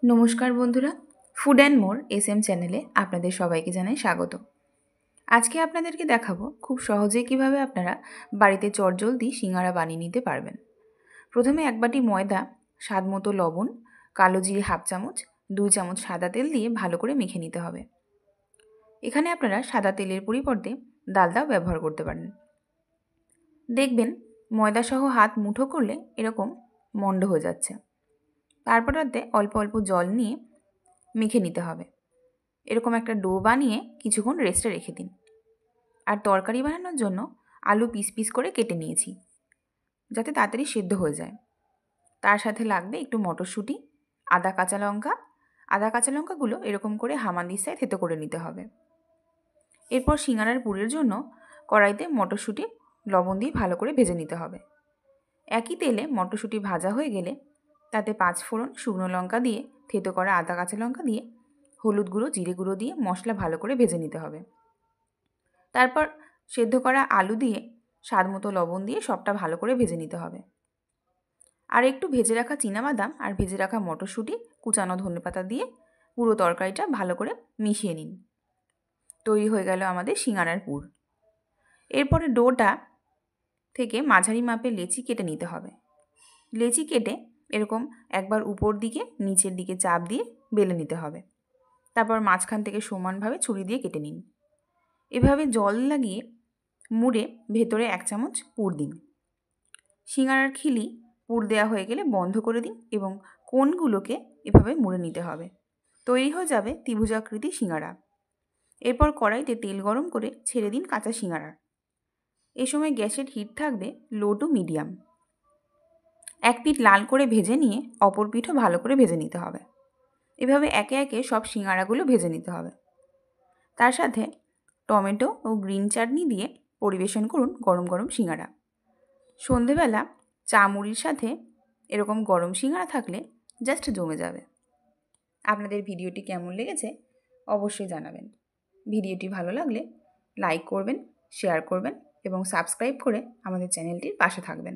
নমস্কার বন্ধুরা, food and more SM চ্যানেলে আপনাদের সবাইকে জানাই স্বাগত। আজকে আপনাদেরকে দেখাবো খুব সহজেই কিভাবে আপনারা বাড়িতে চটজলদি সিঙ্গারা বানিয়ে নিতে পারবেন। প্রথমে এক বাটি ময়দা, স্বাদ মতো লবণ, কালো জিরে হাফ চামচ, 2 চামচ সাদা তেল দিয়ে ভালো করে মেখে নিতে হবে। এখানে আপনারা সাদা তেলের পরিবর্তে ডালডাও ব্যবহার করতে পারেন। দেখবেন ময়দাসহ হাত মুঠো করলে এরকম মন্ড হয়ে যাচ্ছে। তারপর তাতে অল্প অল্প জল নিয়ে মেখে নিতে হবে। এরকম একটা ডো বানিয়ে কিছুক্ষণ রেস্টে রেখে দিন। আর তরকারি বানানোর জন্য আলু পিস পিস করে কেটে নিয়েছি, যাতে তাড়াতাড়ি সেদ্ধ হয়ে যায়। তার সাথে লাগবে একটু মটরশুঁটি, আদা কাঁচা লঙ্কাগুলো এরকম করে হামানদিস্তায় থেতো করে নিতে হবে। এরপর সিঙ্গারার পুরের জন্য কড়াইতে মটরশুঁটি লবণ দিয়ে ভালো করে ভেজে নিতে হবে। একই তেলে মটরশুঁটি ভাজা হয়ে গেলে তাতে 5 ফোড়ন, শুকনো লঙ্কা দিয়ে থেতো করা আদা কাঁচা লঙ্কা দিয়ে হলুদ গুঁড়ো, জিরে গুঁড়ো দিয়ে মশলা ভালো করে ভেজে নিতে হবে। তারপর সেদ্ধ করা আলু দিয়ে স্বাদ মতো লবণ দিয়ে সবটা ভালো করে ভেজে নিতে হবে। আর একটু ভেজে রাখা চীনাবাদাম আর ভেজে রাখা মটরশুঁটি, কুচানো ধনেপাতা দিয়ে পুরো তরকারিটা ভালো করে মিশিয়ে নিন। তৈরি হয়ে গেল আমাদের সিঙ্গারার পুর। এরপরে ডোটা থেকে মাঝারি মাপের লেচি কেটে নিতে হবে। লেচি কেটে এরকম একবার উপর দিকে নিচের দিকে চাপ দিয়ে বেলে নিতে হবে। তারপর মাঝখান থেকে সমানভাবে ছুরি দিয়ে কেটে নিন। এভাবে জল লাগিয়ে মুড়ে ভেতরে 1 চামচ পুর দিন। সিঙ্গারার খিলি পুর দেওয়া হয়ে গেলে বন্ধ করে দিন এবং কোণগুলোকে এভাবে মুড়ে নিতে হবে। তৈরি হয়ে যাবে ত্রিভুজাকৃতি সিঙ্গারা। এরপর কড়াইতে তেল গরম করে ছেড়ে দিন কাঁচা সিঙ্গারা। এ সময় গ্যাসের হিট থাকবে লো টু মিডিয়াম। এক পিঠ লাল করে ভেজে নিয়ে অপর পিঠও ভালো করে ভেজে নিতে হবে। এভাবে একে একে সব সিঙ্গারাগুলো ভেজে নিতে হবে। তার সাথে টমেটো ও গ্রিন চাটনি দিয়ে পরিবেশন করুন গরম গরম সিঙ্গারা। সন্ধেবেলা চা মুড়ির সাথে এরকম গরম সিঙ্গারা থাকলে জাস্ট জমে যাবে। আপনাদের ভিডিওটি কেমন লেগেছে অবশ্যই জানাবেন। ভিডিওটি ভালো লাগলে লাইক করবেন, শেয়ার করবেন এবং সাবস্ক্রাইব করে আমাদের চ্যানেলটির পাশে থাকবেন।